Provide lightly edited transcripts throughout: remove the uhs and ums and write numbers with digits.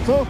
So.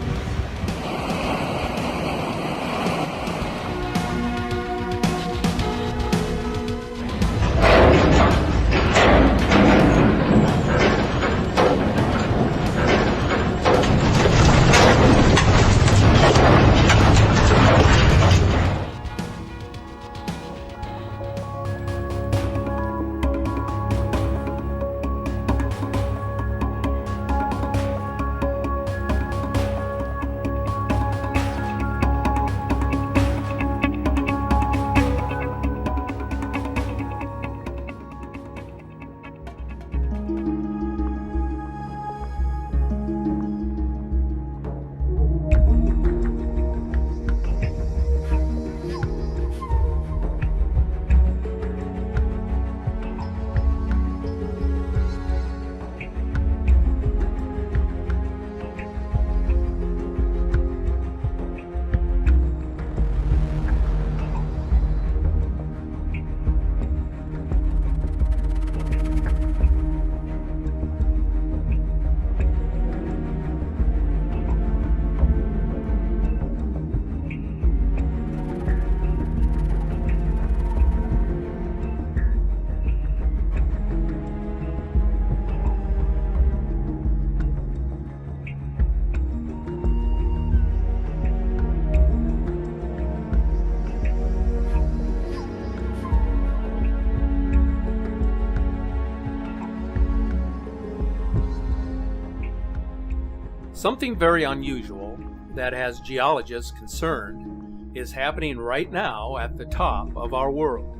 Something very unusual that has geologists concerned is happening right now at the top of our world.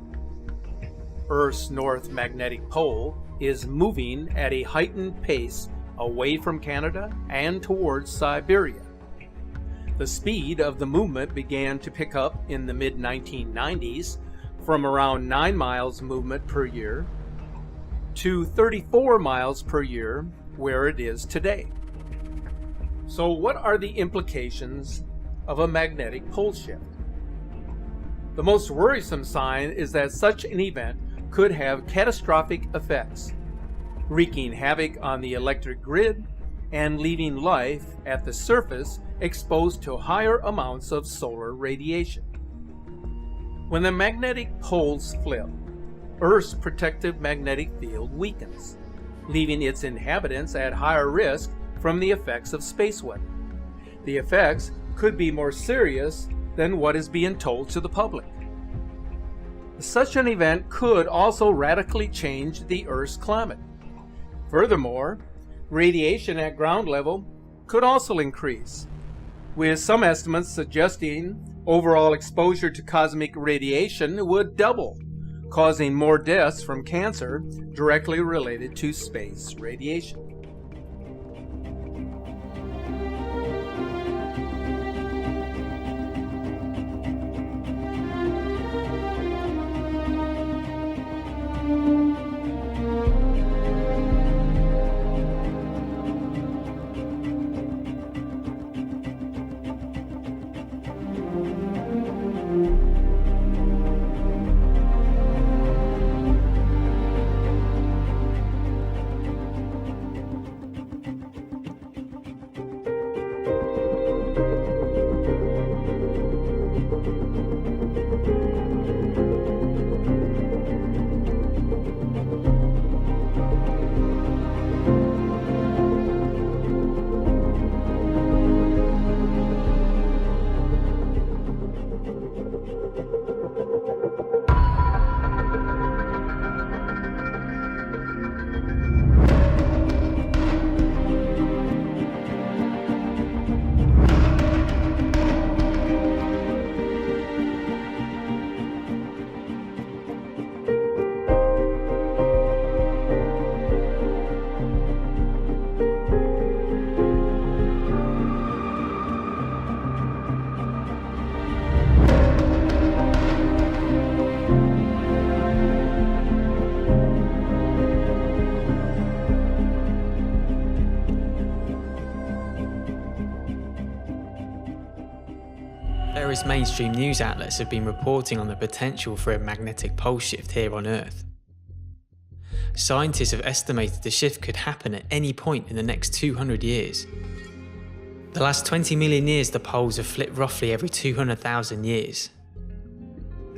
Earth's north magnetic pole is moving at a heightened pace away from Canada and towards Siberia. The speed of the movement began to pick up in the mid-1990s from around 9 miles movement per year to 34 miles per year where it is today. So what are the implications of a magnetic pole shift? The most worrisome sign is that such an event could have catastrophic effects, wreaking havoc on the electric grid and leaving life at the surface exposed to higher amounts of solar radiation. When the magnetic poles flip, Earth's protective magnetic field weakens, leaving its inhabitants at higher risk from the effects of space weather. The effects could be more serious than what is being told to the public. Such an event could also radically change the Earth's climate. Furthermore, radiation at ground level could also increase, with some estimates suggesting overall exposure to cosmic radiation would double, causing more deaths from cancer directly related to space radiation. Various mainstream news outlets have been reporting on the potential for a magnetic pole shift here on Earth. Scientists have estimated the shift could happen at any point in the next 200 years. The last 20 million years, the poles have flipped roughly every 200,000 years.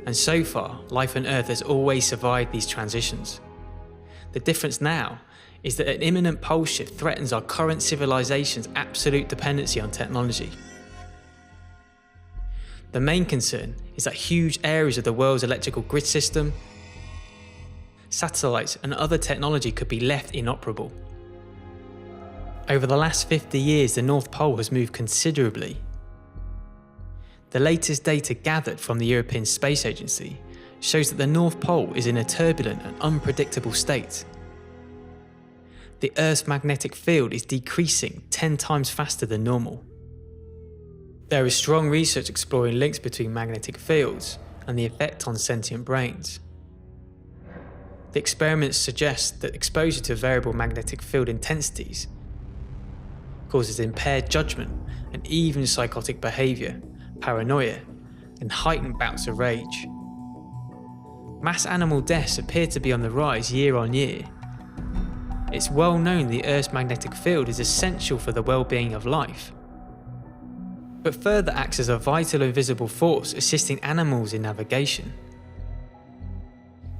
And so far, life on Earth has always survived these transitions. The difference now is that an imminent pole shift threatens our current civilization's absolute dependency on technology. The main concern is that huge areas of the world's electrical grid system, satellites and other technology could be left inoperable. Over the last 50 years, the North Pole has moved considerably. The latest data gathered from the European Space Agency shows that the North Pole is in a turbulent and unpredictable state. The Earth's magnetic field is decreasing 10 times faster than normal. There is strong research exploring links between magnetic fields and the effect on sentient brains. The experiments suggest that exposure to variable magnetic field intensities causes impaired judgment and even psychotic behaviour, paranoia, and heightened bouts of rage. Mass animal deaths appear to be on the rise year on year. It's well known the Earth's magnetic field is essential for the well-being of life, but further acts as a vital invisible force assisting animals in navigation.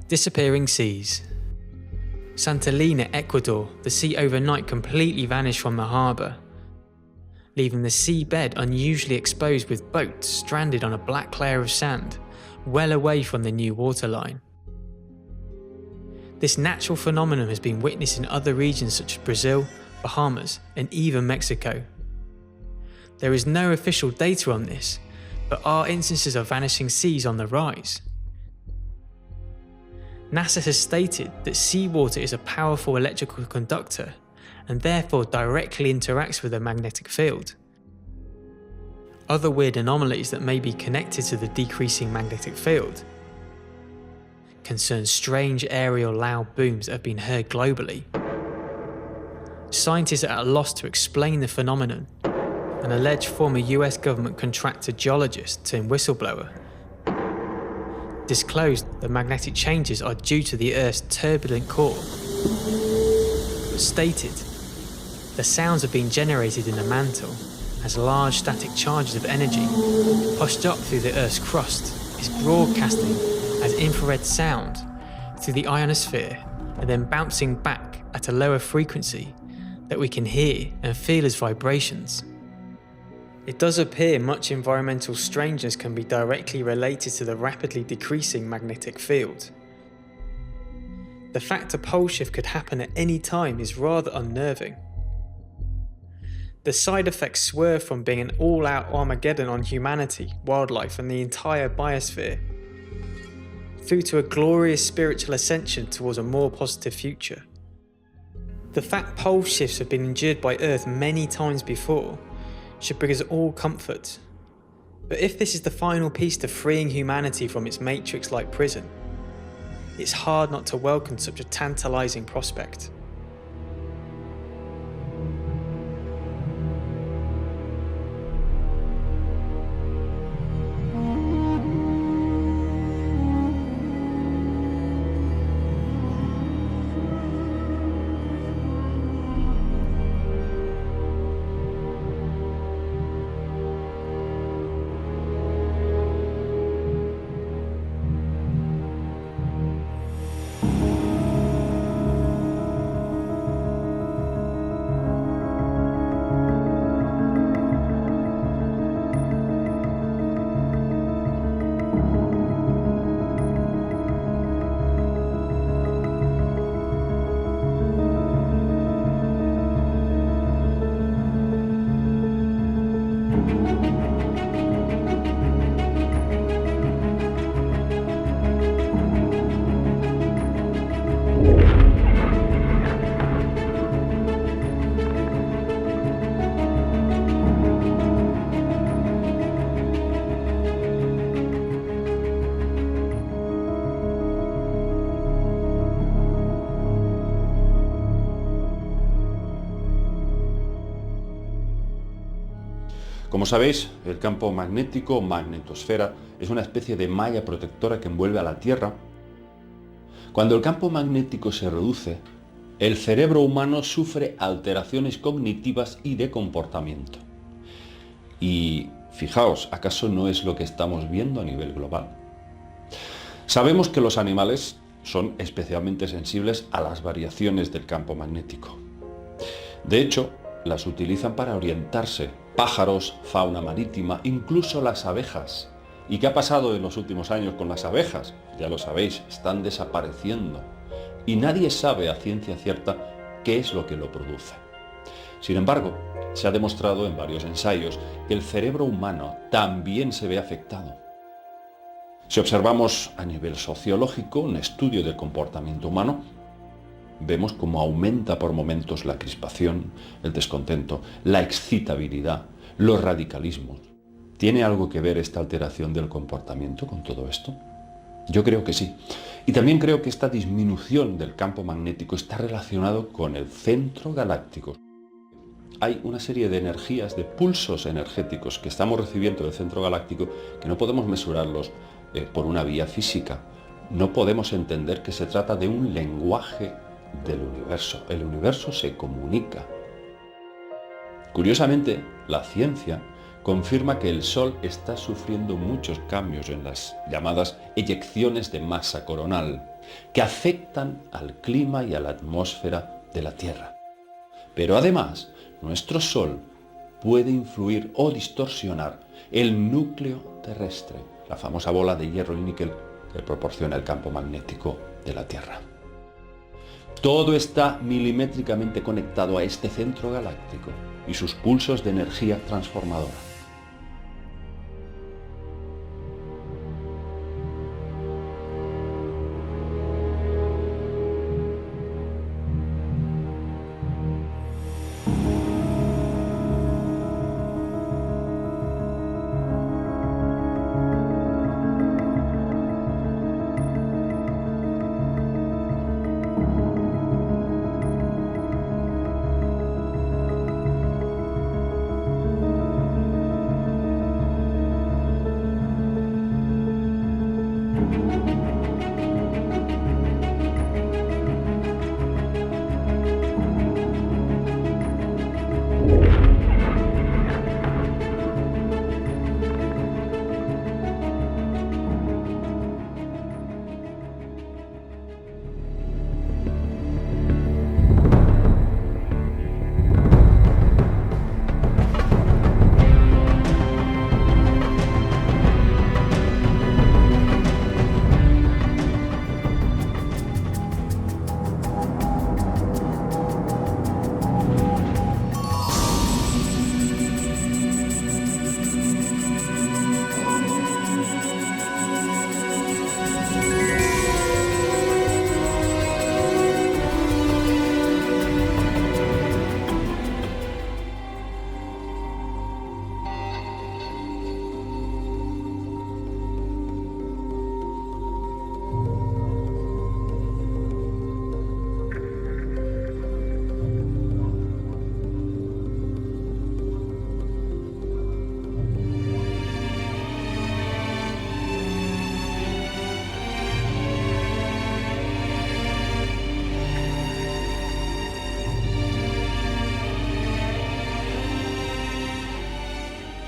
Disappearing seas. Santolina, Ecuador, the sea overnight completely vanished from the harbour, leaving the seabed unusually exposed with boats stranded on a black layer of sand, well away from the new waterline. This natural phenomenon has been witnessed in other regions such as Brazil, Bahamas, and even Mexico. There is no official data on this, but are instances of vanishing seas on the rise? NASA has stated that seawater is a powerful electrical conductor and therefore directly interacts with the magnetic field. Other weird anomalies that may be connected to the decreasing magnetic field concern strange aerial loud booms that have been heard globally. Scientists are at a loss to explain the phenomenon. An alleged former US government contractor geologist turned whistleblower disclosed the magnetic changes are due to the Earth's turbulent core, but stated the sounds have been generated in the mantle as large static charges of energy pushed up through the Earth's crust is broadcasting as infrared sound through the ionosphere and then bouncing back at a lower frequency that we can hear and feel as vibrations. It does appear much environmental strangeness can be directly related to the rapidly decreasing magnetic field. The fact a pole shift could happen at any time is rather unnerving. The side effects swerve from being an all-out Armageddon on humanity, wildlife and the entire biosphere, through to a glorious spiritual ascension towards a more positive future. The fact pole shifts have been endured by Earth many times before should bring us all comfort. But if this is the final piece to freeing humanity from its matrix-like prison, it's hard not to welcome such a tantalising prospect. Como sabéis, el campo magnético o magnetosfera es una especie de malla protectora que envuelve a la Tierra. Cuando el campo magnético se reduce, el cerebro humano sufre alteraciones cognitivas y de comportamiento. Y fijaos, ¿acaso no es lo que estamos viendo a nivel global? Sabemos que los animales son especialmente sensibles a las variaciones del campo magnético. De hecho, las utilizan para orientarse. Pájaros, fauna marítima, incluso las abejas. ¿Y qué ha pasado en los últimos años con las abejas? Ya lo sabéis, están desapareciendo. Y nadie sabe a ciencia cierta qué es lo que lo produce. Sin embargo, se ha demostrado en varios ensayos que el cerebro humano también se ve afectado. Si observamos a nivel sociológico un estudio del comportamiento humano, vemos cómo aumenta por momentos la crispación, el descontento, la excitabilidad, los radicalismos. ¿Tiene algo que ver esta alteración del comportamiento con todo esto? Yo creo que sí. Y también creo que esta disminución del campo magnético está relacionado con el centro galáctico. Hay una serie de energías, de pulsos energéticos que estamos recibiendo del centro galáctico que no podemos mesurarlos por una vía física. No podemos entender que se trata de un lenguaje del universo. El universo se comunica. Curiosamente, la ciencia confirma que el Sol está sufriendo muchos cambios en las llamadas eyecciones de masa coronal, que afectan al clima y a la atmósfera de la Tierra. Pero además, nuestro Sol puede influir o distorsionar el núcleo terrestre, la famosa bola de hierro y níquel que proporciona el campo magnético de la Tierra. Todo está milimétricamente conectado a este centro galáctico y sus pulsos de energía transformadora.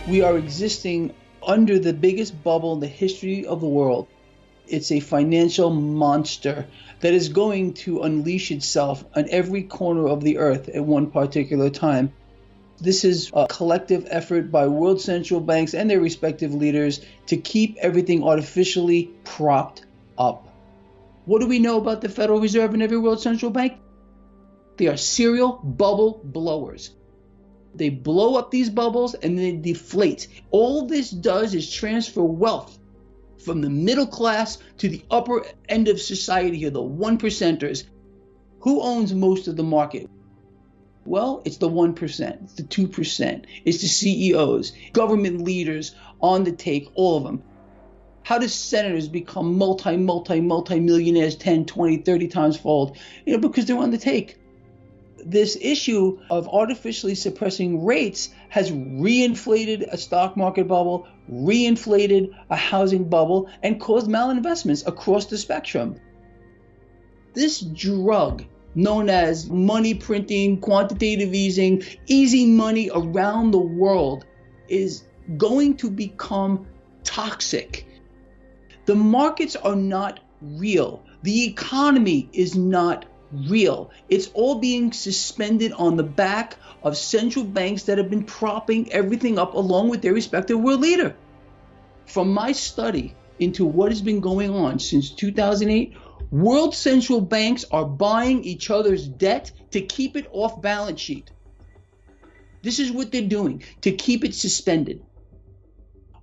We are existing under the biggest bubble in the history of the world. It's a financial monster that is going to unleash itself on every corner of the earth at one particular time. This is a collective effort by world central banks and their respective leaders to keep everything artificially propped up. What do we know about the Federal Reserve and every world central bank? They are serial bubble blowers. They blow up these bubbles and they deflate. All this does is transfer wealth from the middle class to the upper end of society here, the 1%ers. Who owns most of the market? Well, it's the 1%, it's the 2%, it's the CEOs, government leaders on the take, all of them. How do senators become multi-millionaires 10, 20, 30 times fold? Because they're on the take. This issue of artificially suppressing rates has reinflated a stock market bubble, reinflated a housing bubble, and caused malinvestments across the spectrum. This drug, known as money printing, quantitative easing, easy money around the world, is going to become toxic. The markets are not real. The economy is not real. It's all being suspended on the back of central banks that have been propping everything up along with their respective world leader. From my study into what has been going on since 2008, world central banks are buying each other's debt to keep it off balance sheet. This is what they're doing to keep it suspended.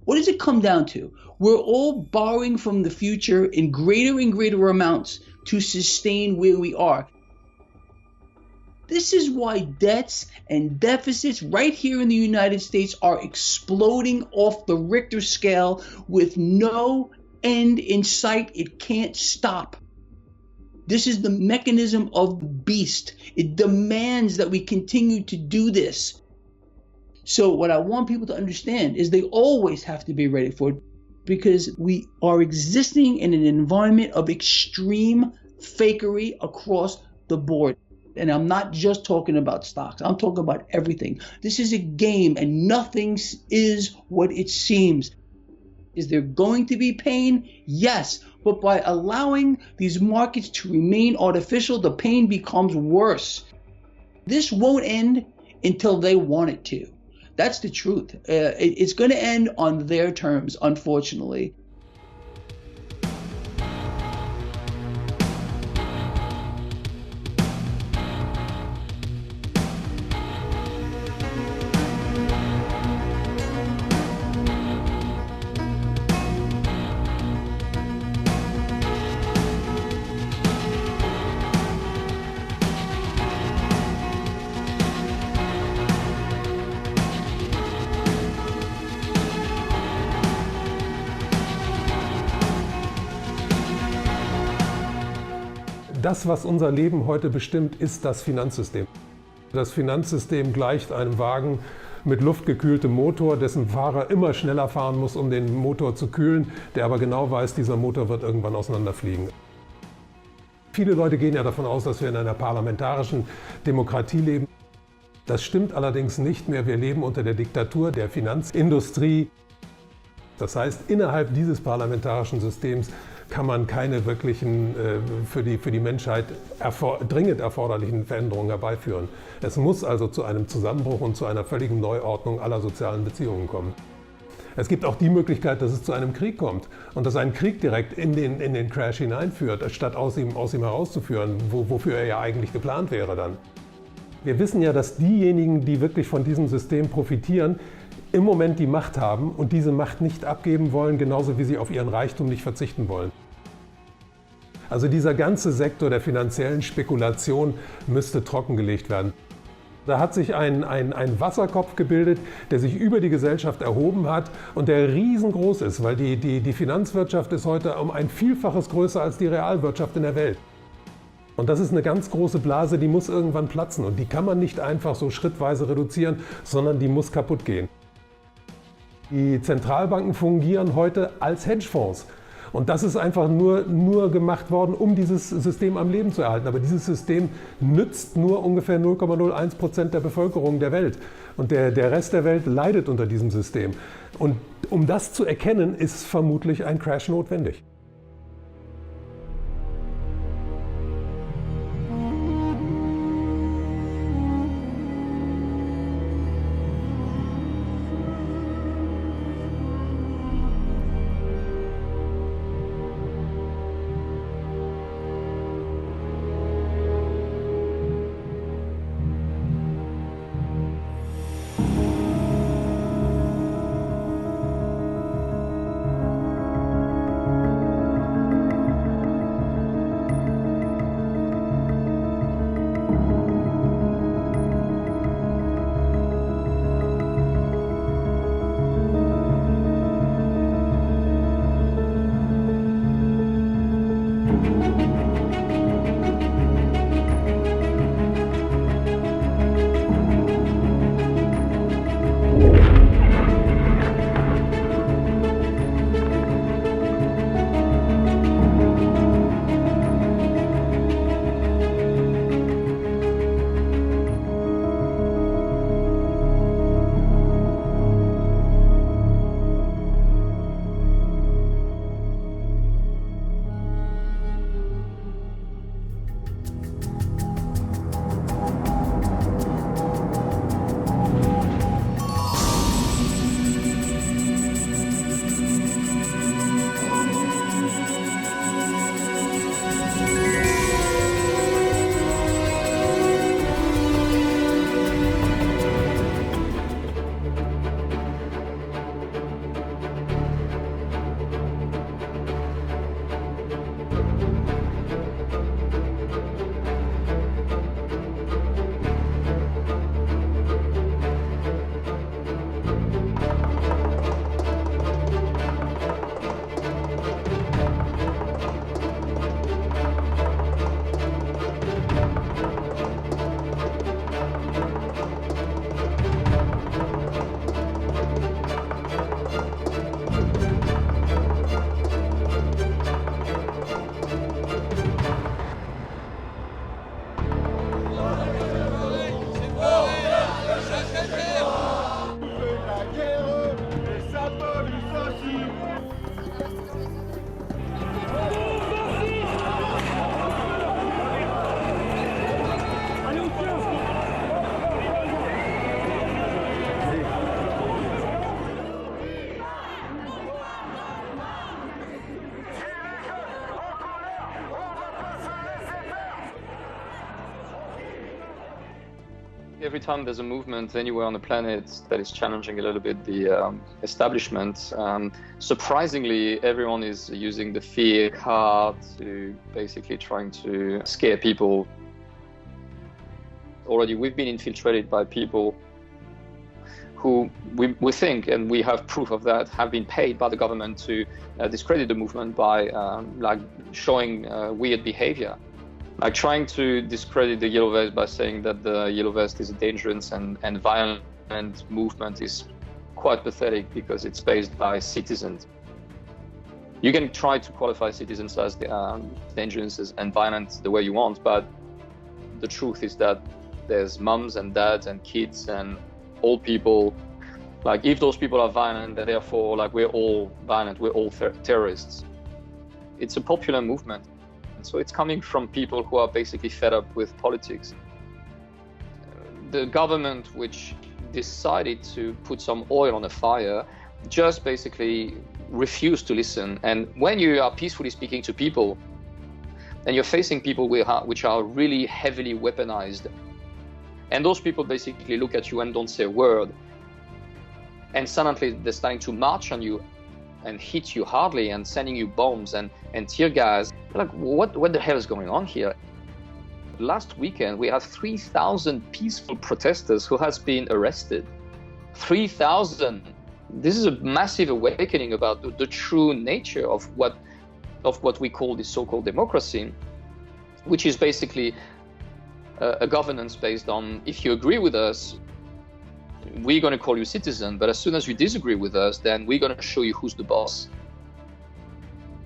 What does it come down to? We're all borrowing from the future in greater and greater amounts to sustain where we are. This is why debts and deficits right here in the United States are exploding off the Richter scale with no end in sight. It can't stop. This is the mechanism of the beast. It demands that we continue to do this. So what I want people to understand is they always have to be ready for it, because we are existing in an environment of extreme fakery across the board. And I'm not just talking about stocks. I'm talking about everything. This is a game and nothing is what it seems. Is there going to be pain? Yes. But by allowing these markets to remain artificial, the pain becomes worse. This won't end until they want it to. That's the truth. It's going to end on their terms, unfortunately. Das, was unser Leben heute bestimmt, ist das Finanzsystem. Das Finanzsystem gleicht einem Wagen mit luftgekühltem Motor, dessen Fahrer immer schneller fahren muss, um den Motor zu kühlen, der aber genau weiß, dieser Motor wird irgendwann auseinanderfliegen. Viele Leute gehen ja davon aus, dass wir in einer parlamentarischen Demokratie leben. Das stimmt allerdings nicht mehr. Wir leben unter der Diktatur der Finanzindustrie. Das heißt, innerhalb dieses parlamentarischen Systems kann man keine wirklichen, für die Menschheit dringend erforderlichen Veränderungen herbeiführen. Es muss also zu einem Zusammenbruch und zu einer völligen Neuordnung aller sozialen Beziehungen kommen. Es gibt auch die Möglichkeit, dass es zu einem Krieg kommt und dass ein Krieg direkt in den Crash hineinführt, statt aus ihm herauszuführen, wofür er ja eigentlich geplant wäre dann. Wir wissen ja, dass diejenigen, die wirklich von diesem System profitieren, im Moment die Macht haben und diese Macht nicht abgeben wollen, genauso wie sie auf ihren Reichtum nicht verzichten wollen. Also dieser ganze Sektor der finanziellen Spekulation müsste trockengelegt werden. Da hat sich ein Wasserkopf gebildet, der sich über die Gesellschaft erhoben hat und der riesengroß ist, weil die Finanzwirtschaft ist heute um ein Vielfaches größer als die Realwirtschaft in der Welt. Und das ist eine ganz große Blase, die muss irgendwann platzen und die kann man nicht einfach so schrittweise reduzieren, sondern die muss kaputt gehen. Die Zentralbanken fungieren heute als Hedgefonds. Und das ist einfach nur gemacht worden, um dieses System am Leben zu erhalten. Aber dieses System nützt nur ungefähr 0,01% der Bevölkerung der Welt. Und der Rest der Welt leidet unter diesem System. Und um das zu erkennen, ist vermutlich ein Crash notwendig. Every time there's a movement anywhere on the planet that is challenging a little bit the establishment, surprisingly, everyone is using the fear card to basically trying to scare people. Already we've been infiltrated by people who we think, and we have proof of that, have been paid by the government to discredit the movement by like showing weird behavior. Like trying to discredit the Yellow Vest by saying that the Yellow Vest is a dangerous and violent movement is quite pathetic because it's based by citizens. You can try to qualify citizens as dangerous and violent the way you want, but the truth is that there's mums and dads and kids and old people. Like if those people are violent, then therefore like we're all violent, we're all terrorists. It's a popular movement. So it's coming from people who are basically fed up with politics. The government, which decided to put some oil on the fire, just basically refused to listen. And when you are peacefully speaking to people, and you're facing people which are really heavily weaponized, and those people basically look at you and don't say a word, and suddenly they're starting to march on you and hit you hardly and sending you bombs and tear gas. Like, what the hell is going on here? Last weekend, we had 3,000 peaceful protesters who has been arrested. 3,000. This is a massive awakening about the true nature of what we call the so-called democracy, which is basically a governance based on, if you agree with us, we're going to call you citizen, but as soon as you disagree with us, then we're going to show you who's the boss.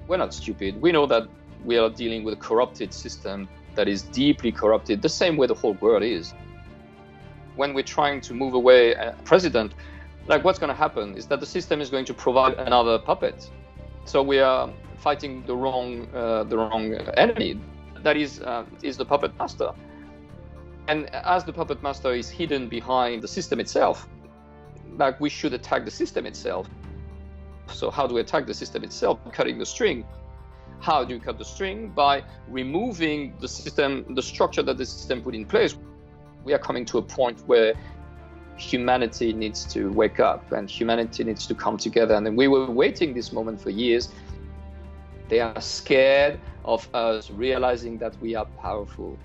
We're not stupid. We know that we are dealing with a corrupted system that is deeply corrupted, the same way the whole world is. When we're trying to move away a president, like what's going to happen is that the system is going to provide another puppet. So we are fighting the wrong enemy. That is the puppet master. And as the puppet master is hidden behind the system itself, like we should attack the system itself. So how do we attack the system itself? Cutting the string. How do you cut the string? By removing the system, the structure that the system put in place. We are coming to a point where humanity needs to wake up and humanity needs to come together. And we were waiting this moment for years. They are scared of us realizing that we are powerful.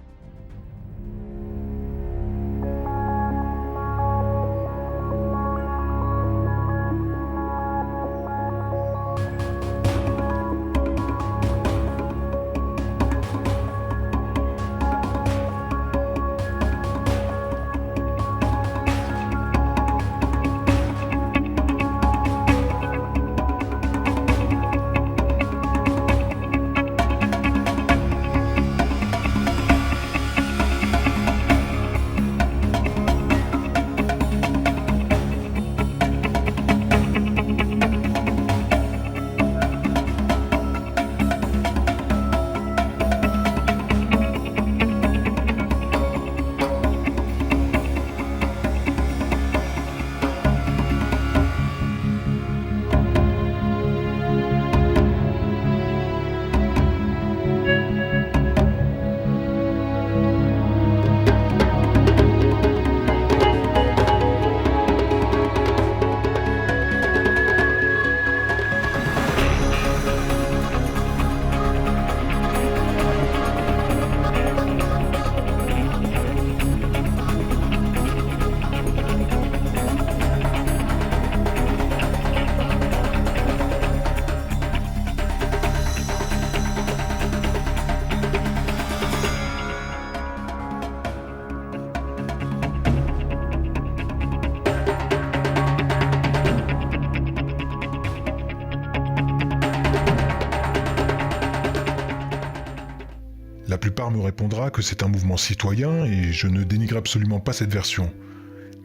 La plupart me répondra que c'est un mouvement citoyen et je ne dénigre absolument pas cette version.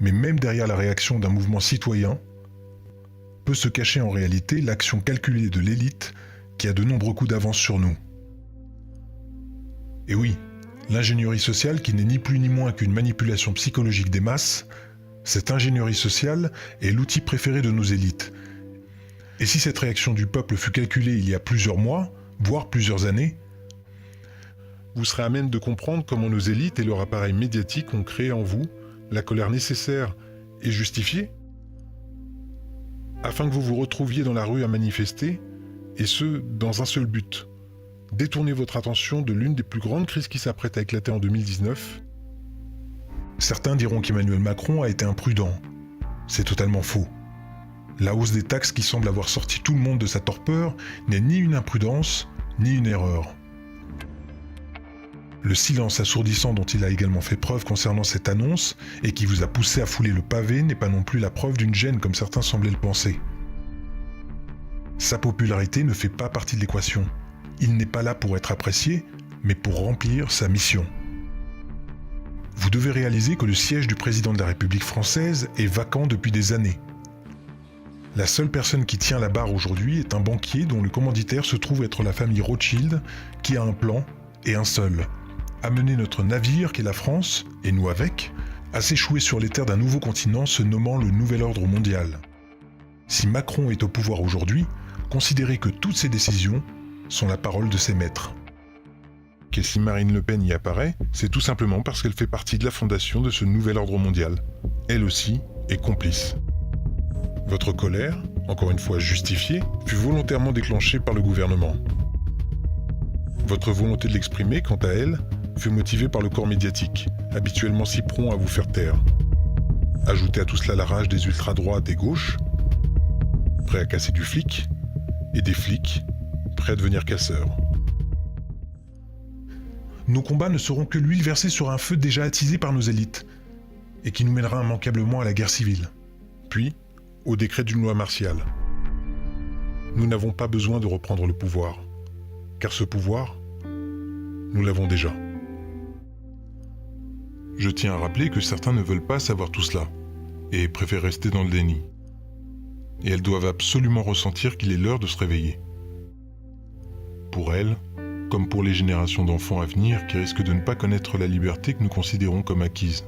Mais même derrière la réaction d'un mouvement citoyen, peut se cacher en réalité l'action calculée de l'élite qui a de nombreux coups d'avance sur nous. Et oui, l'ingénierie sociale qui n'est ni plus ni moins qu'une manipulation psychologique des masses, cette ingénierie sociale est l'outil préféré de nos élites. Et si cette réaction du peuple fut calculée il y a plusieurs mois, voire plusieurs années, vous serez à même de comprendre comment nos élites et leur appareil médiatique ont créé en vous la colère nécessaire et justifiée, afin que vous vous retrouviez dans la rue à manifester, et ce, dans un seul but, détourner votre attention de l'une des plus grandes crises qui s'apprête à éclater en 2019. Certains diront qu'Emmanuel Macron a été imprudent. C'est totalement faux. La hausse des taxes qui semble avoir sorti tout le monde de sa torpeur n'est ni une imprudence, ni une erreur. Le silence assourdissant dont il a également fait preuve concernant cette annonce et qui vous a poussé à fouler le pavé n'est pas non plus la preuve d'une gêne comme certains semblaient le penser. Sa popularité ne fait pas partie de l'équation. Il n'est pas là pour être apprécié, mais pour remplir sa mission. Vous devez réaliser que le siège du président de la République française est vacant depuis des années. La seule personne qui tient la barre aujourd'hui est un banquier dont le commanditaire se trouve être la famille Rothschild, qui a un plan, et un seul: amener notre navire qu'est la France, et nous avec, à s'échouer sur les terres d'un nouveau continent se nommant le Nouvel Ordre Mondial. Si Macron est au pouvoir aujourd'hui, considérez que toutes ses décisions sont la parole de ses maîtres. Et si Marine Le Pen y apparaît, c'est tout simplement parce qu'elle fait partie de la fondation de ce Nouvel Ordre Mondial. Elle aussi est complice. Votre colère, encore une fois justifiée, fut volontairement déclenchée par le gouvernement. Votre volonté de l'exprimer, quant à elle, fut motivée par le corps médiatique, habituellement si prompt à vous faire taire. Ajoutez à tout cela la rage des ultra-droites et gauches, prêts à casser du flic, et des flics, prêts à devenir casseurs. Nos combats ne seront que l'huile versée sur un feu déjà attisé par nos élites, et qui nous mènera immanquablement à la guerre civile, puis au décret d'une loi martiale. Nous n'avons pas besoin de reprendre le pouvoir, car ce pouvoir, nous l'avons déjà. Je tiens à rappeler que certains ne veulent pas savoir tout cela, et préfèrent rester dans le déni. Et elles doivent absolument ressentir qu'il est l'heure de se réveiller. Pour elles, comme pour les générations d'enfants à venir qui risquent de ne pas connaître la liberté que nous considérons comme acquise.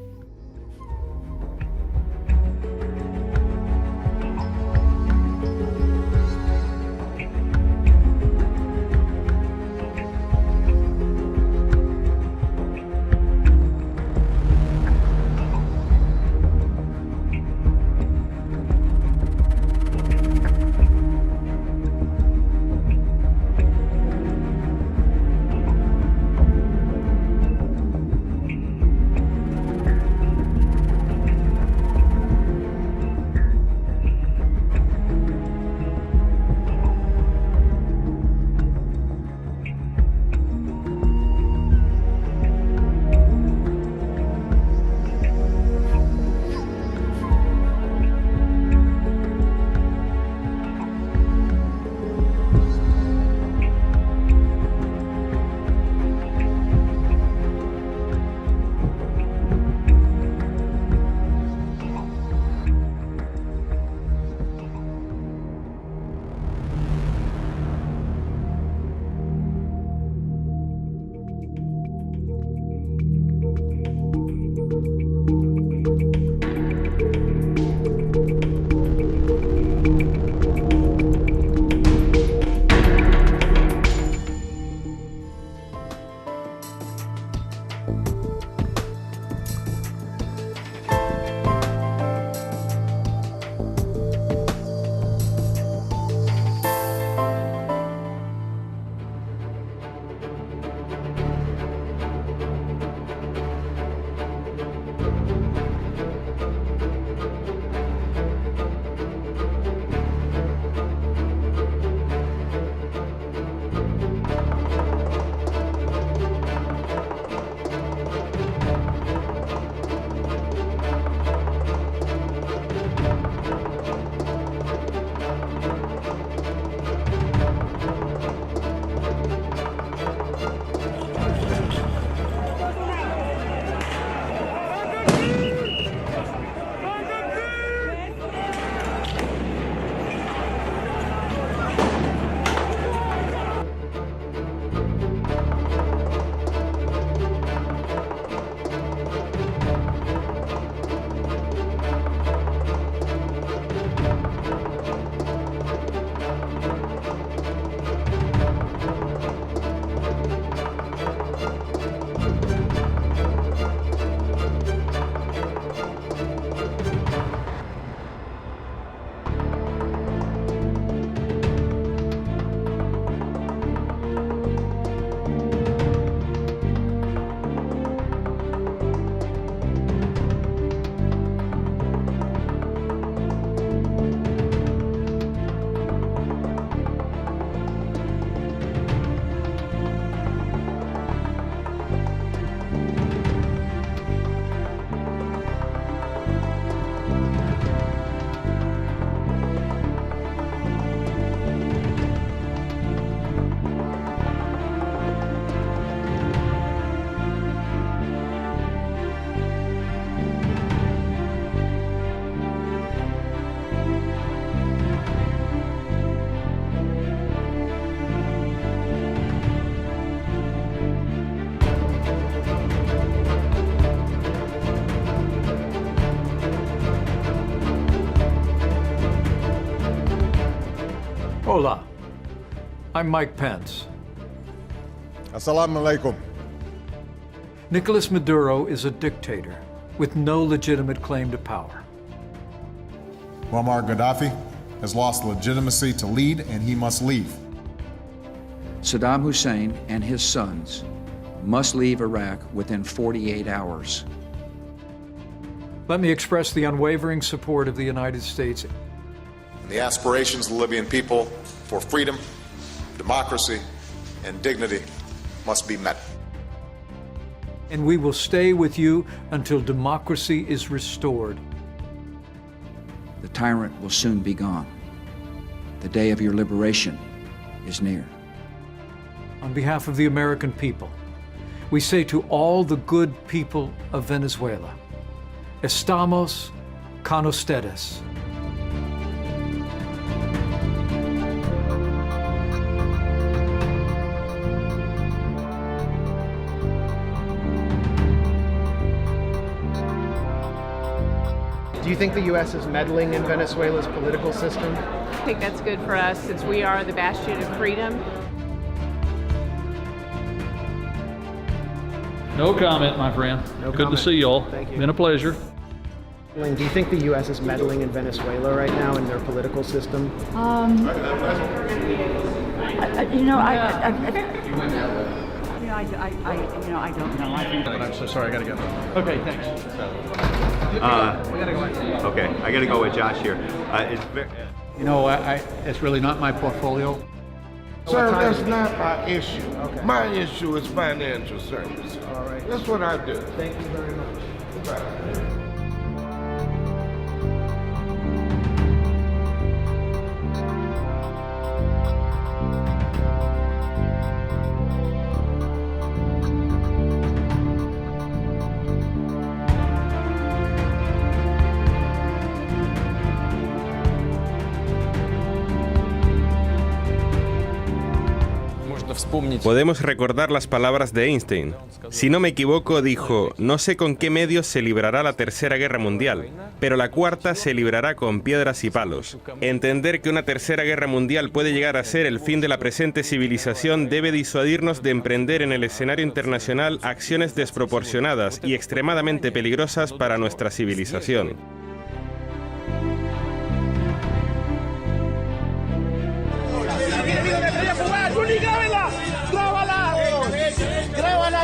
Hola, I'm Mike Pence. Assalamu alaikum. Nicolas Maduro is a dictator with no legitimate claim to power. Muammar Gaddafi has lost legitimacy to lead, and he must leave. Saddam Hussein and his sons must leave Iraq within 48 hours. Let me express the unwavering support of the United States. The aspirations of the Libyan people for freedom, democracy, and dignity must be met. And we will stay with you until democracy is restored. The tyrant will soon be gone. The day of your liberation is near. On behalf of the American people, we say to all the good people of Venezuela, estamos con ustedes. Do you think the U.S. is meddling in Venezuela's political system? I think that's good for us since we are the bastion of freedom. No comment, my friend. No Good comment. to see you all. Thank you. Been a pleasure. Do you think the U.S. is meddling in Venezuela right now in their political system? I don't know. I think. I'm so sorry, I gotta go. Okay, thanks. Okay, I gotta go with Josh here. It's really not my portfolio. Sir, that's not my issue. Okay. My issue is financial services. All right. That's what I do. Thank you very much. Bye. Podemos recordar las palabras de Einstein. Si no me equivoco, dijo, no sé con qué medios se librará la Tercera Guerra Mundial, pero la cuarta se librará con piedras y palos. Entender que una Tercera Guerra Mundial puede llegar a ser el fin de la presente civilización debe disuadirnos de emprender en el escenario internacional acciones desproporcionadas y extremadamente peligrosas para nuestra civilización.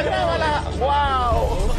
¡Grábala! ¡Wow!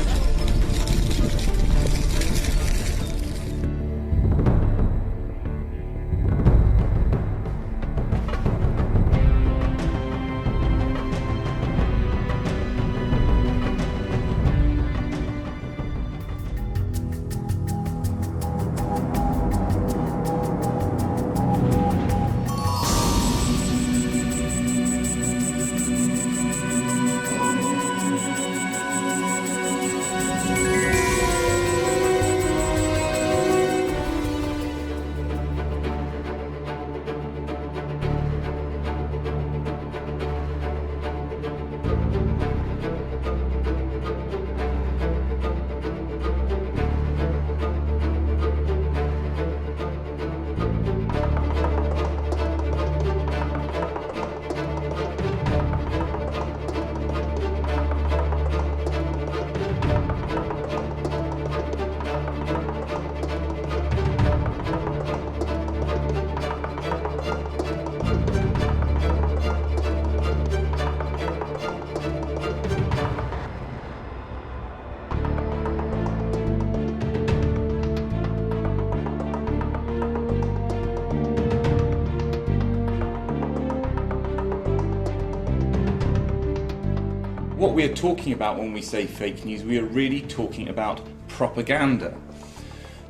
What we're talking about when we say fake news, we are really talking about propaganda.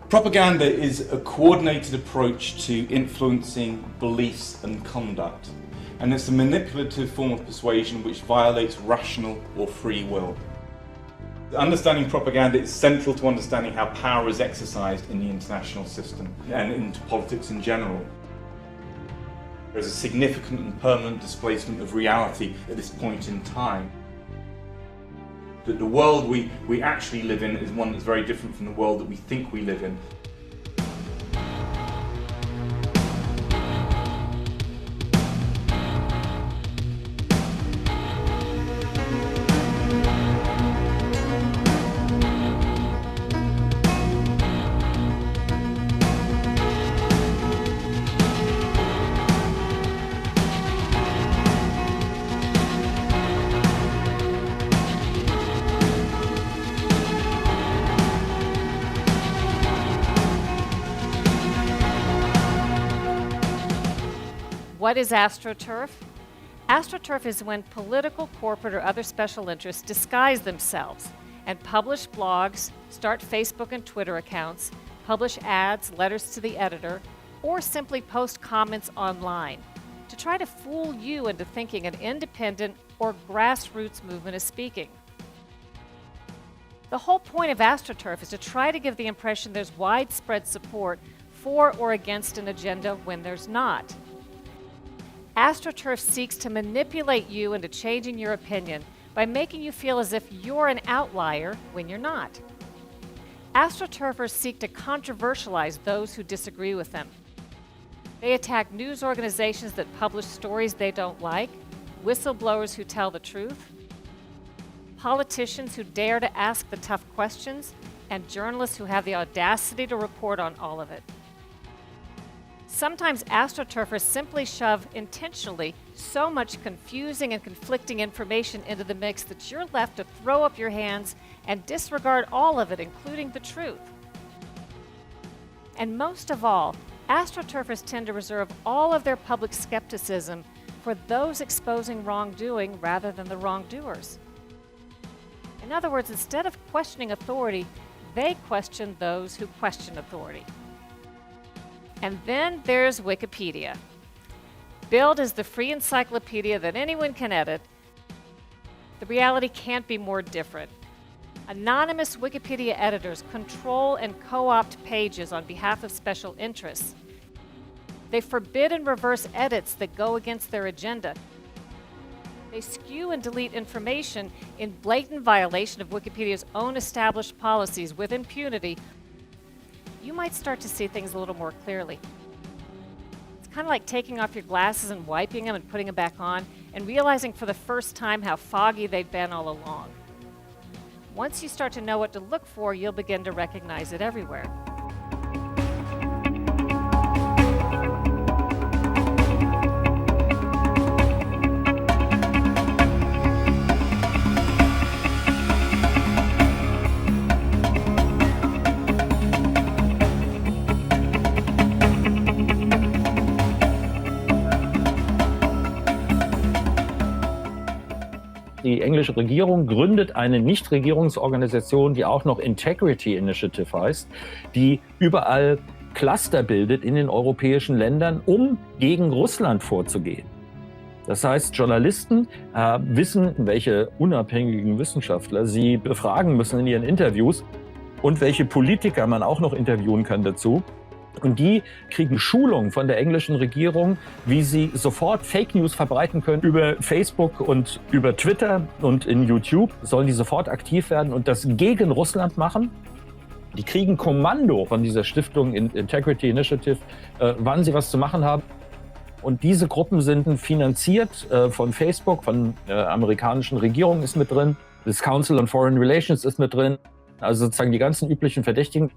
Propaganda is a coordinated approach to influencing beliefs and conduct, and it's a manipulative form of persuasion which violates rational or free will. Understanding propaganda is central to understanding how power is exercised in the international system and into politics in general. There is a significant and permanent displacement of reality at this point in time. That the world we actually live in is one that's very different from the world that we think we live in. What is AstroTurf? AstroTurf is when political, corporate, or other special interests disguise themselves and publish blogs, start Facebook and Twitter accounts, publish ads, letters to the editor, or simply post comments online to try to fool you into thinking an independent or grassroots movement is speaking. The whole point of AstroTurf is to try to give the impression there's widespread support for or against an agenda when there's not. AstroTurf seeks to manipulate you into changing your opinion by making you feel as if you're an outlier when you're not. AstroTurfers seek to controversialize those who disagree with them. They attack news organizations that publish stories they don't like, whistleblowers who tell the truth, politicians who dare to ask the tough questions, and journalists who have the audacity to report on all of it. Sometimes AstroTurfers simply shove intentionally so much confusing and conflicting information into the mix that you're left to throw up your hands and disregard all of it, including the truth. And most of all, AstroTurfers tend to reserve all of their public skepticism for those exposing wrongdoing rather than the wrongdoers. In other words, instead of questioning authority, they question those who question authority. And then there's Wikipedia. Billed as the free encyclopedia that anyone can edit, the reality can't be more different. Anonymous Wikipedia editors control and co-opt pages on behalf of special interests. They forbid and reverse edits that go against their agenda. They skew and delete information in blatant violation of Wikipedia's own established policies with impunity. You might start to see things a little more clearly. It's kind of like taking off your glasses and wiping them and putting them back on and realizing for the first time how foggy they've been all along. Once you start to know what to look for, you'll begin to recognize it everywhere. Die englische Regierung gründet eine Nichtregierungsorganisation, die auch noch Integrity Initiative heißt, die überall Cluster bildet in den europäischen Ländern, um gegen Russland vorzugehen. Das heißt, Journalisten wissen, welche unabhängigen Wissenschaftler sie befragen müssen in ihren Interviews und welche Politiker man auch noch interviewen kann dazu. Und die kriegen Schulung von der englischen Regierung, wie sie sofort Fake News verbreiten können über Facebook und über Twitter und in YouTube. Sollen die sofort aktiv werden und das gegen Russland machen. Die kriegen Kommando von dieser Stiftung Integrity Initiative, wann sie was zu machen haben. Und diese Gruppen sind finanziert von Facebook, von der amerikanischen Regierung ist mit drin. Das Council on Foreign Relations ist mit drin. Also sozusagen die ganzen üblichen Verdächtigen.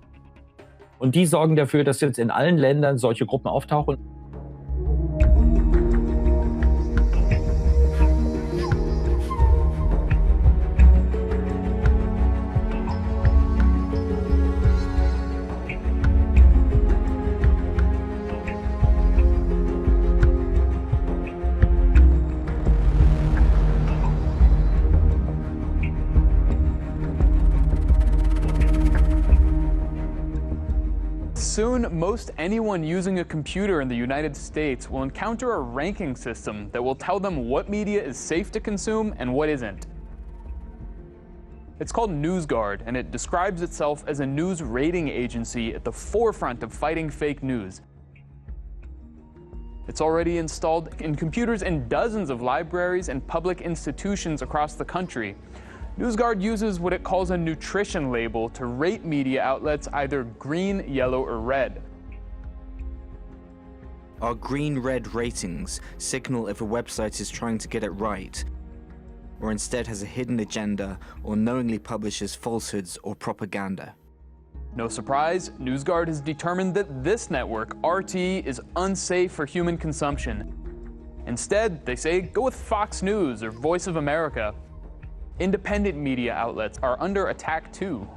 Und die sorgen dafür, dass jetzt in allen Ländern solche Gruppen auftauchen. Soon, most anyone using a computer in the United States will encounter a ranking system that will tell them what media is safe to consume and what isn't. It's called NewsGuard, and it describes itself as a news rating agency at the forefront of fighting fake news. It's already installed in computers in dozens of libraries and public institutions across the country. NewsGuard uses what it calls a nutrition label to rate media outlets either green, yellow, or red. Our green-red ratings signal if a website is trying to get it right, or instead has a hidden agenda or knowingly publishes falsehoods or propaganda. No surprise, NewsGuard has determined that this network, RT, is unsafe for human consumption. Instead, they say go with Fox News or Voice of America. Independent media outlets are under attack too.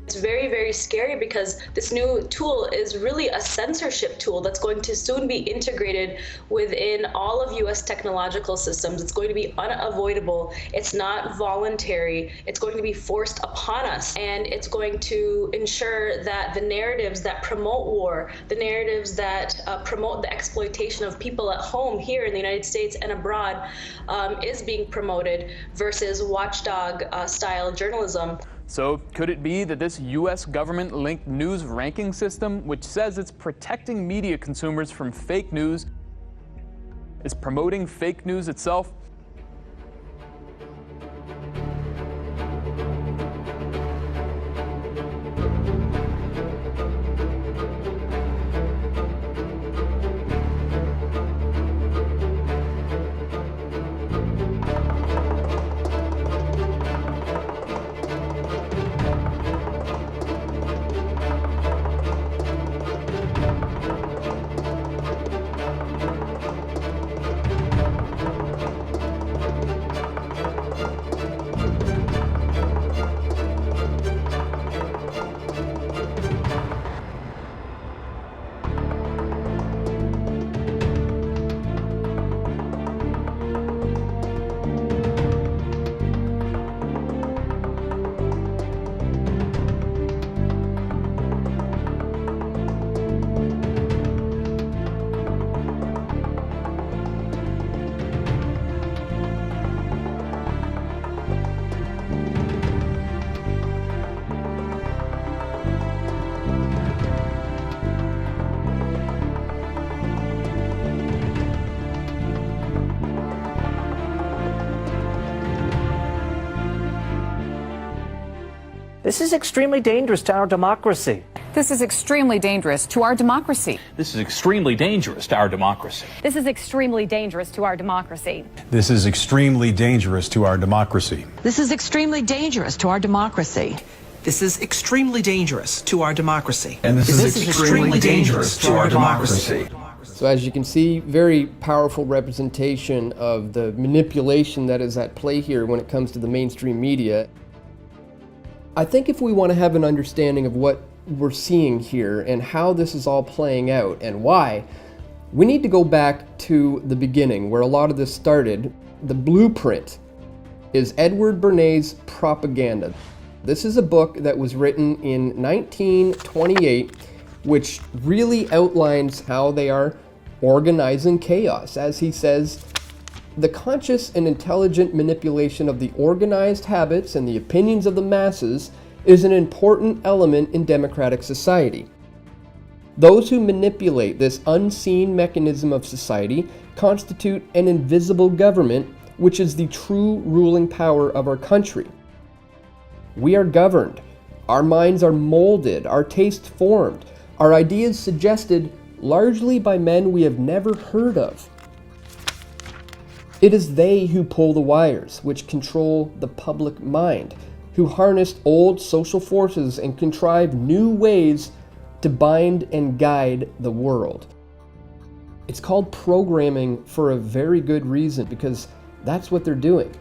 It's very, very scary because this new tool is really a censorship tool that's going to soon be integrated within all of US technological systems. It's going to be unavoidable. It's not voluntary. It's going to be forced upon us. And it's going to ensure that the narratives that promote war, the narratives that promote the exploitation of people at home here in the United States and abroad is being promoted versus watchdog style journalism. So could it be that this US government-linked news ranking system, which says it's protecting media consumers from fake news, is promoting fake news itself? This is extremely dangerous to our democracy. This is extremely dangerous to our democracy. This is extremely dangerous to our democracy. This is extremely dangerous to our democracy. This is extremely dangerous to our democracy. This is extremely dangerous to our democracy. This is extremely dangerous to our democracy. And this is extremely dangerous to our democracy. So as you can see, very powerful representation of the manipulation that is at play here when it comes to the mainstream media. I think if we want to have an understanding of what we're seeing here and how this is all playing out and why, we need to go back to the beginning where a lot of this started. The blueprint is Edward Bernays' Propaganda. This is a book that was written in 1928, which really outlines how they are organizing chaos. As he says, the conscious and intelligent manipulation of the organized habits and the opinions of the masses is an important element in democratic society. Those who manipulate this unseen mechanism of society constitute an invisible government, which is the true ruling power of our country. We are governed, our minds are molded, our tastes formed, our ideas suggested largely by men we have never heard of. It is they who pull the wires, which control the public mind, who harness old social forces and contrive new ways to bind and guide the world. It's called programming for a very good reason, because that's what they're doing.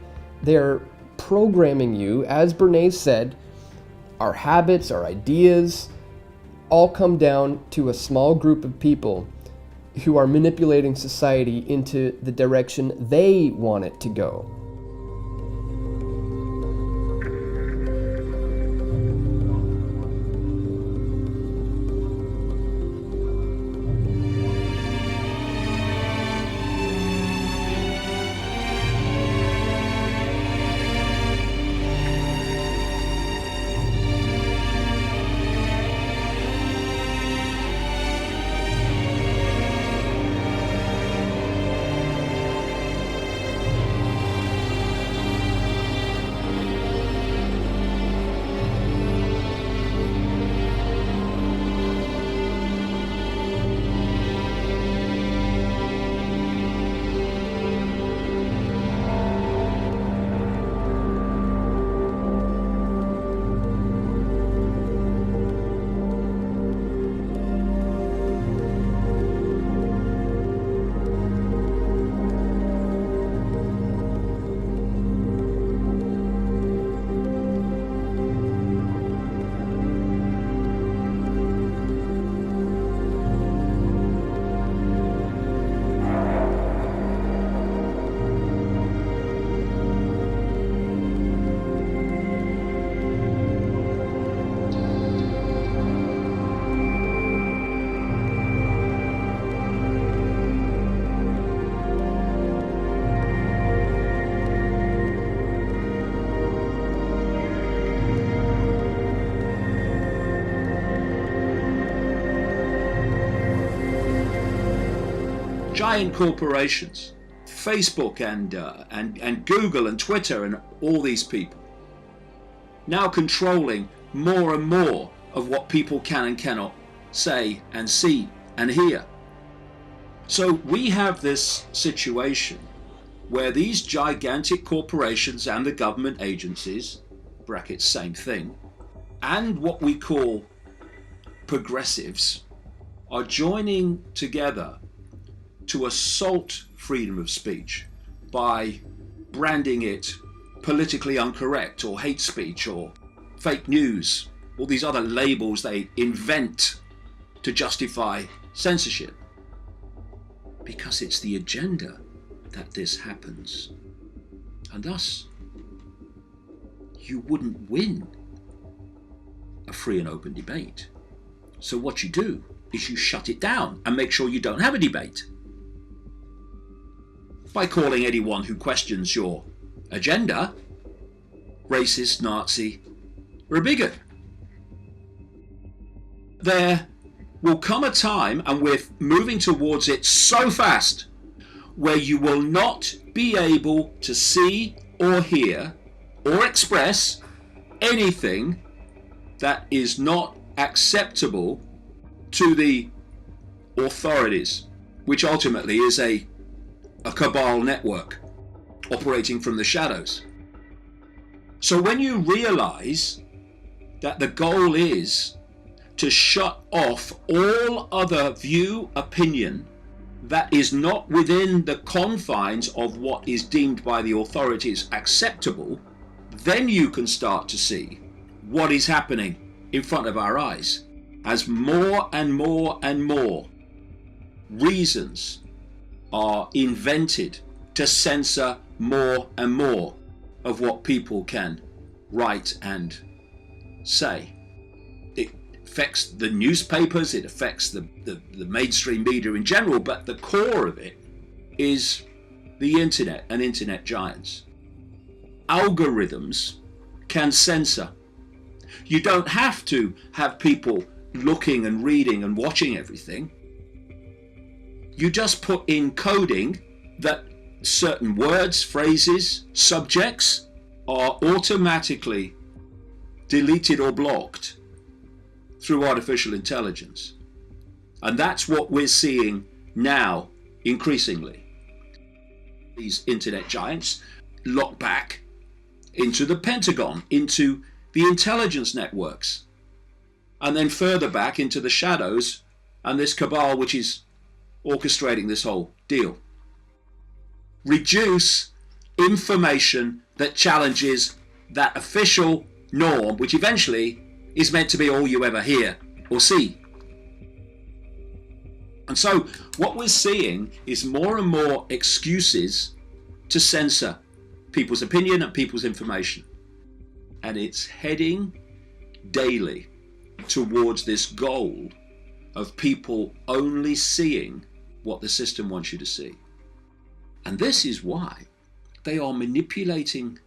They're programming you, as Bernays said. Our habits, our ideas, all come down to a small group of people who are manipulating society into the direction they want it to go. giant corporations, Facebook and Google and Twitter and all these people, now controlling more and more of what people can and cannot say and see and hear. So we have this situation where these gigantic corporations and the government agencies, brackets same thing, and what we call progressives are joining together to assault freedom of speech by branding it politically incorrect or hate speech or fake news, all these other labels they invent to justify censorship. Because it's the agenda that this happens. And thus, you wouldn't win a free and open debate. So what you do is you shut it down and make sure you don't have a debate. By calling anyone who questions your agenda racist, Nazi, or a bigot. There will come a time, and we're moving towards it so fast, where you will not be able to see or hear or express anything that is not acceptable to the authorities, which ultimately is a cabal network operating from the shadows. So when you realize that the goal is to shut off all other view, opinion that is not within the confines of what is deemed by the authorities acceptable, then you can start to see what is happening in front of our eyes as more and more and more reasons are invented to censor more and more of what people can write and say. It affects the newspapers, it affects the mainstream media in general, but the core of it is the internet and internet giants. Algorithms can censor. You don't have to have people looking and reading and watching everything. You just put in coding that certain words, phrases, subjects are automatically deleted or blocked through artificial intelligence. And that's what we're seeing now increasingly. These internet giants lock back into the Pentagon, into the intelligence networks, and then further back into the shadows and this cabal which is orchestrating this whole deal. Reduce information that challenges that official norm, which eventually is meant to be all you ever hear or see. And so what we're seeing is more and more excuses to censor people's opinion and people's information. And it's heading daily towards this goal of people only seeing what the system wants you to see. And this is why they are manipulating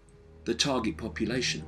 the target population.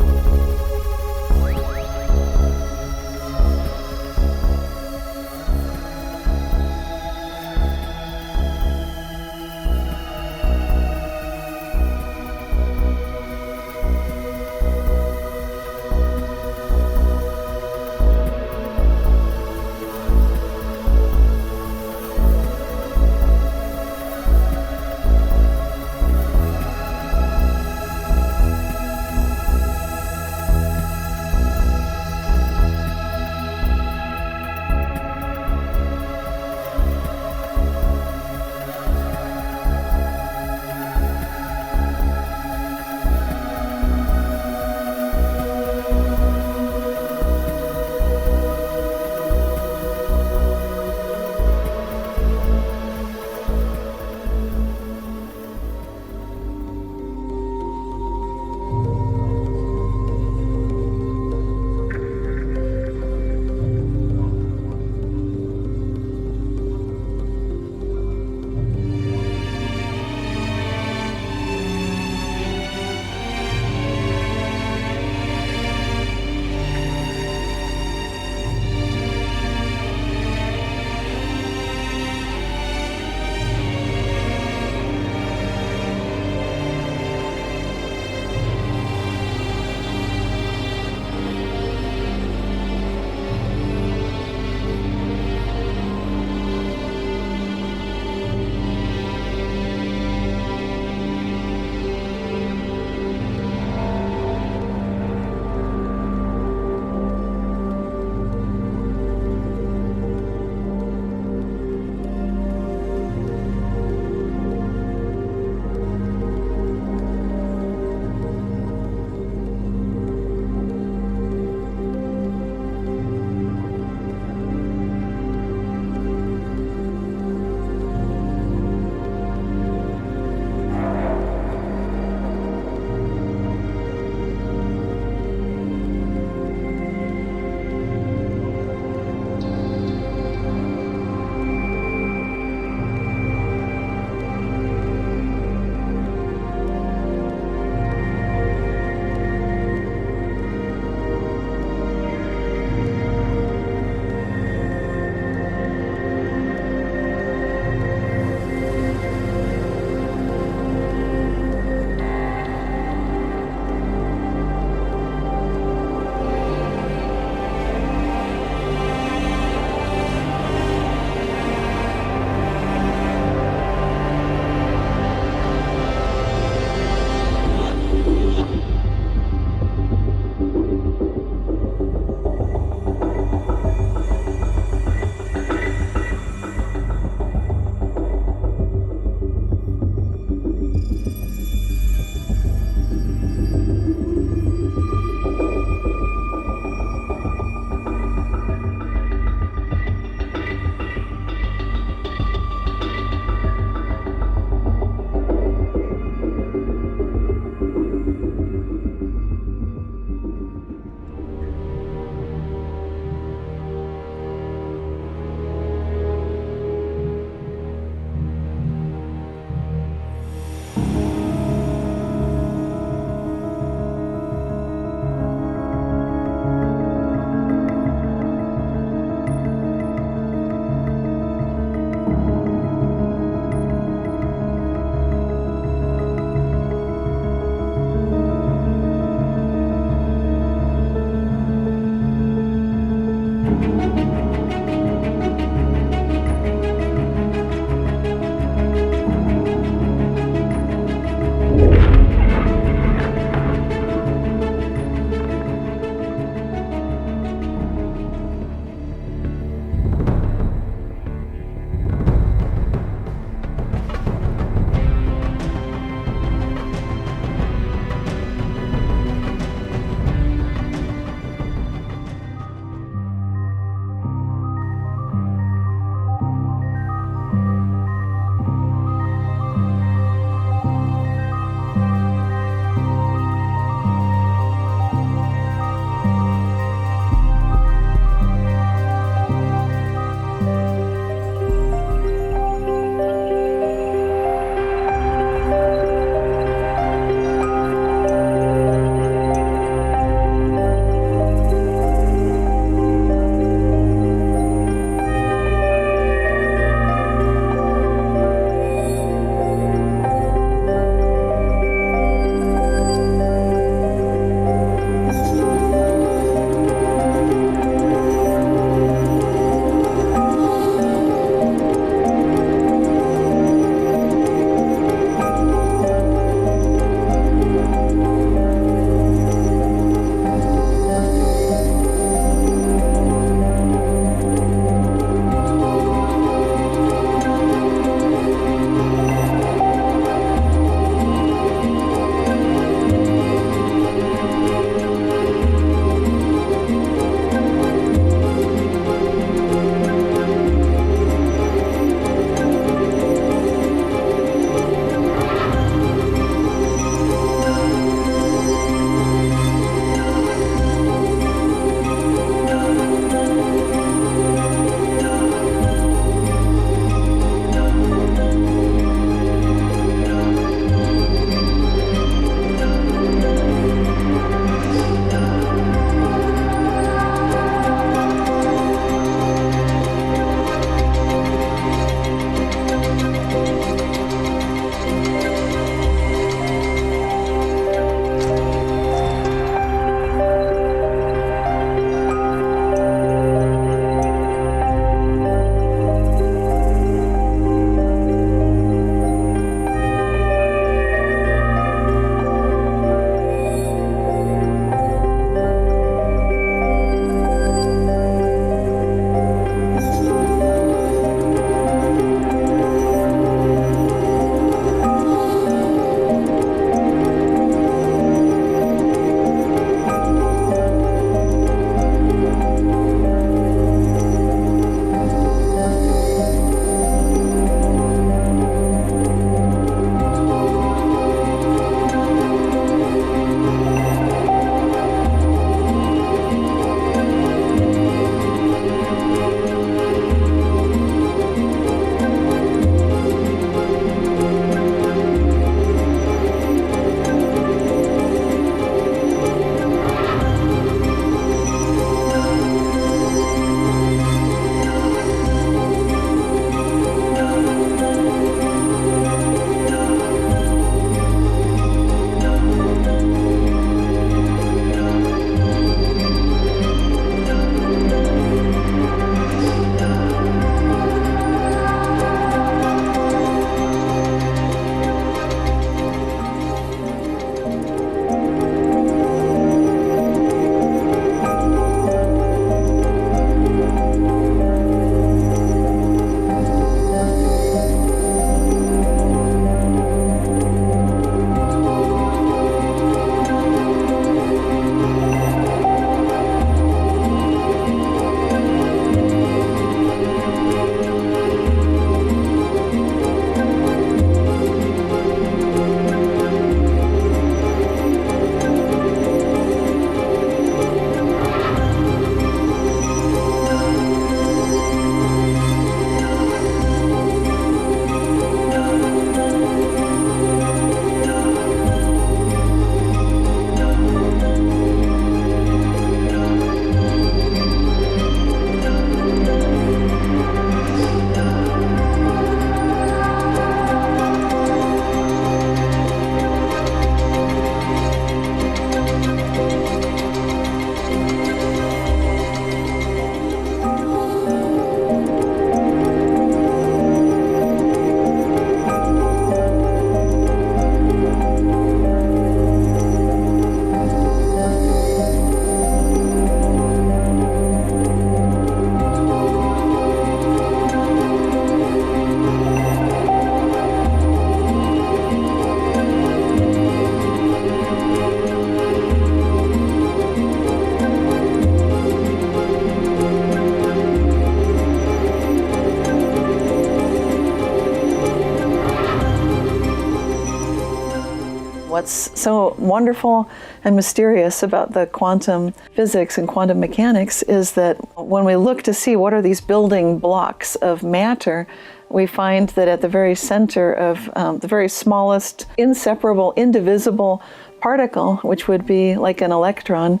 What's so wonderful and mysterious about the quantum physics and quantum mechanics is that when we look to see what are these building blocks of matter, we find that at the very center of the very smallest, inseparable, indivisible particle, which would be like an electron,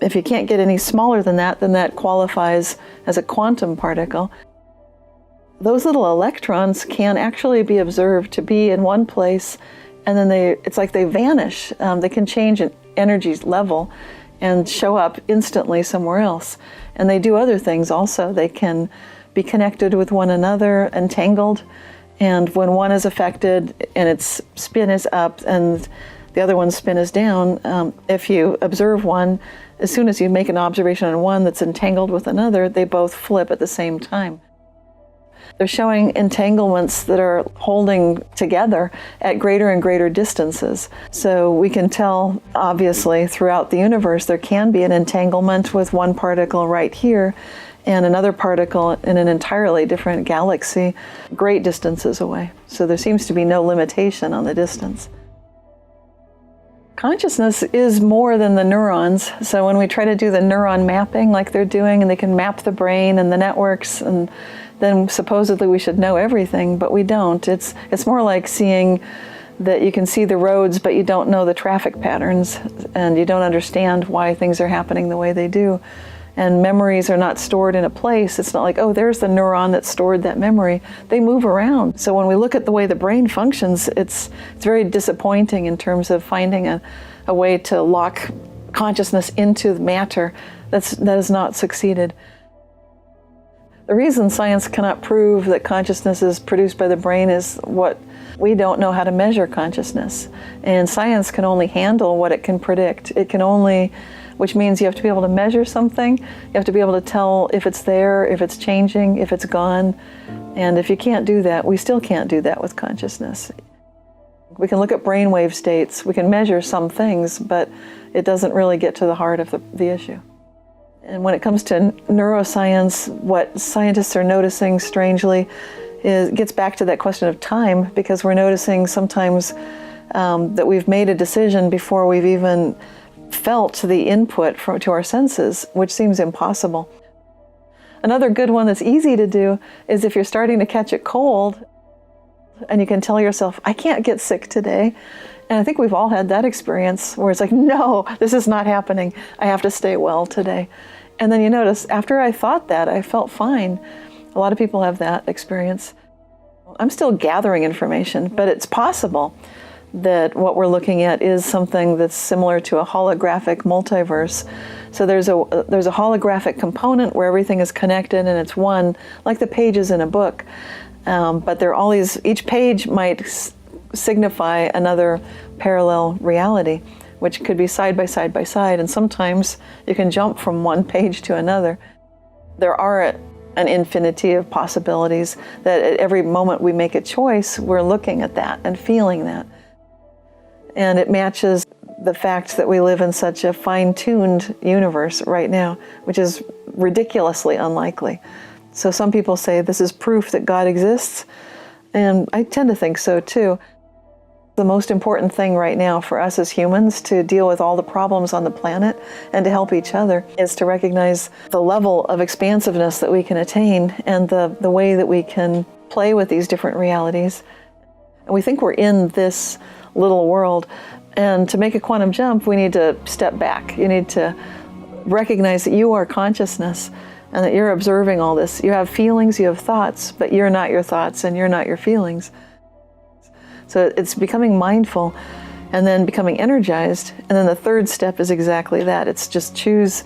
if you can't get any smaller than that, then that qualifies as a quantum particle. Those little electrons can actually be observed to be in one place, and then it's like they vanish. They can change an energy level and show up instantly somewhere else. And they do other things also. They can be connected with one another, entangled, and when one is affected and its spin is up and the other one's spin is down, if you observe one, as soon as you make an observation on one that's entangled with another, they both flip at the same time. They're showing entanglements that are holding together at greater and greater distances. So we can tell, obviously, throughout the universe, there can be an entanglement with one particle right here and another particle in an entirely different galaxy, great distances away. So there seems to be no limitation on the distance. Consciousness is more than the neurons. So when we try to do the neuron mapping like they're doing, and they can map the brain and the networks, and then supposedly we should know everything, but we don't. It's more like seeing that you can see the roads, but you don't know the traffic patterns, and you don't understand why things are happening the way they do. And memories are not stored in a place. It's not like, oh, there's the neuron that stored that memory. They move around. So when we look at the way the brain functions, it's very disappointing in terms of finding a way to lock consciousness into matter. That has not succeeded. The reason science cannot prove that consciousness is produced by the brain is what we don't know how to measure consciousness. And science can only handle what it can predict. It can only, which means you have to be able to measure something. You have to be able to tell if it's there, if it's changing, if it's gone. And if you can't do that, we still can't do that with consciousness. We can look at brainwave states, we can measure some things, but it doesn't really get to the heart of the issue. And when it comes to neuroscience, what scientists are noticing, strangely, gets back to that question of time, because we're noticing sometimes that we've made a decision before we've even felt the input to our senses, which seems impossible. Another good one that's easy to do is if you're starting to catch a cold and you can tell yourself, I can't get sick today. And I think we've all had that experience where it's like, no, this is not happening. I have to stay well today. And then you notice, after I thought that, I felt fine. A lot of people have that experience. I'm still gathering information, but it's possible that what we're looking at is something that's similar to a holographic multiverse. So there's a holographic component where everything is connected and it's one, like the pages in a book. But there are all these, each page might signify another parallel reality, which could be side by side by side. And sometimes you can jump from one page to another. There are an infinity of possibilities that at every moment we make a choice, we're looking at that and feeling that. And it matches the fact that we live in such a fine-tuned universe right now, which is ridiculously unlikely. So some people say this is proof that God exists, and I tend to think so too. The most important thing right now for us as humans to deal with all the problems on the planet and to help each other is to recognize the level of expansiveness that we can attain and the way that we can play with these different realities. And we think we're in this little world, and to make a quantum jump, we need to step back. You need to recognize that you are consciousness and that you're observing all this. You have feelings, you have thoughts, but you're not your thoughts and you're not your feelings. So it's becoming mindful and then becoming energized. And then the third step is exactly that. It's just choose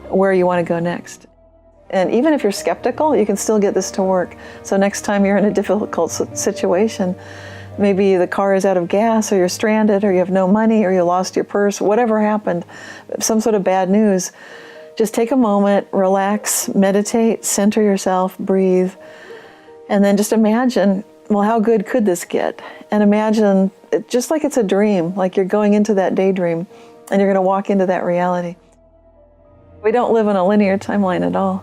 where you want to go next. And even if you're skeptical, you can still get this to work. So next time you're in a difficult situation, maybe the car is out of gas, or you're stranded, or you have no money, or you lost your purse, whatever happened, some sort of bad news, just take a moment, relax, meditate, center yourself, breathe, and then just imagine, well, how good could this get? And imagine it just like it's a dream, like you're going into that daydream, and you're going to walk into that reality. We don't live in a linear timeline at all.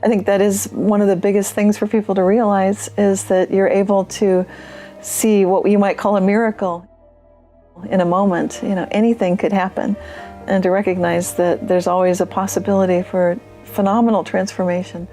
I think that is one of the biggest things for people to realize, is that you're able to see what you might call a miracle. In a moment, anything could happen, and to recognize that there's always a possibility for phenomenal transformation.